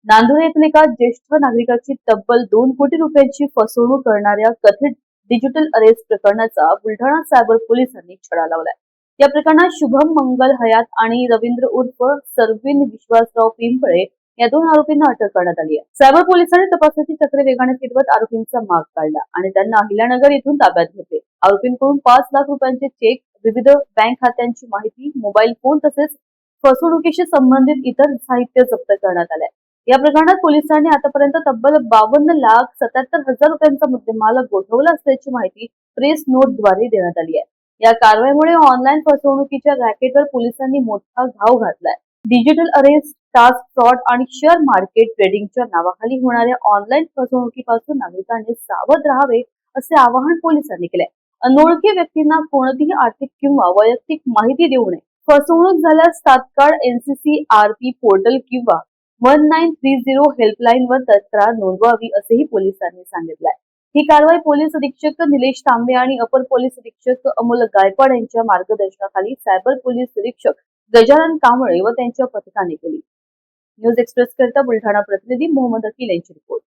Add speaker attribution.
Speaker 1: नांदुर येथील एका ज्येष्ठ नागरिकाची तब्बल 2 कोटी रुपयांची फसवणूक करणाऱ्या कथित डिजिटल अरेस्ट प्रकरणाचा बुलढाणा सायबर पोलिसांनी छडा लावलाय। या प्रकरणात शुभम मंगल हयात आणि रवींद्र उर्फ सरविन विश्वासराव पिंपळे या 2 आरोपींना अटक करण्यात आली आहे। सायबर पोलिसांनी तपासाची चक्रे वेगाने फिरवत आरोपींचा माग काढला आणि त्यांना अहिल्यानगर येथून ताब्यात घेतले। आरोपींकडून 5 लाख रुपयांचे चेक, विविध बँक खात्यांची माहिती, मोबाईल फोन तसेच फसवणुकीशी संबंधित इतर साहित्य जप्त करण्यात आले। या प्रकरणात पोलिसांनी आतापर्यंत तब्बल 52,77,000 रुपयांचा मुद्देमाल गोठवला असल्याची माहिती प्रेस नोटद्वारे देण्यात आली आहे। या कारवाईमुळे ऑनलाईन फसवणुकीच्या रॅकेटवर पोलिसांनी मोठा घाव घातलाय। डिजिटल अरेस्ट, टास्क फ्रॉड आणि शेअर मार्केट ट्रेडिंगच्या नावाखाली होणाऱ्या ऑनलाईन फसवणुकीपासून नागरिकांनी सावध राहावे असे आवाहन पोलिसांनी केले। अनोळखी व्यक्तींना कोणतीही आर्थिक किंवा वैयक्तिक माहिती देऊ नये। फसवणूक झाल्यास तात्काळ NCCRP पोर्टल किंवा 1930 हेल्पलाईनवर तक्रार नोंदवावी असेही पोलिसांनी सांगितले आहे। ही कारवाई पोलीस अधीक्षक निलेश तांबे आणि अपर पोलीस अधीक्षक अमोल गायकवाड यांच्या मार्गदर्शनाखाली सायबर पोलीस निरीक्षक गजानन कांबळे व त्यांच्या पथकाने केली। न्यूज एक्सप्रेस करता बुलढाणा प्रतिनिधी मोहम्मद अकील यांची रिपोर्ट।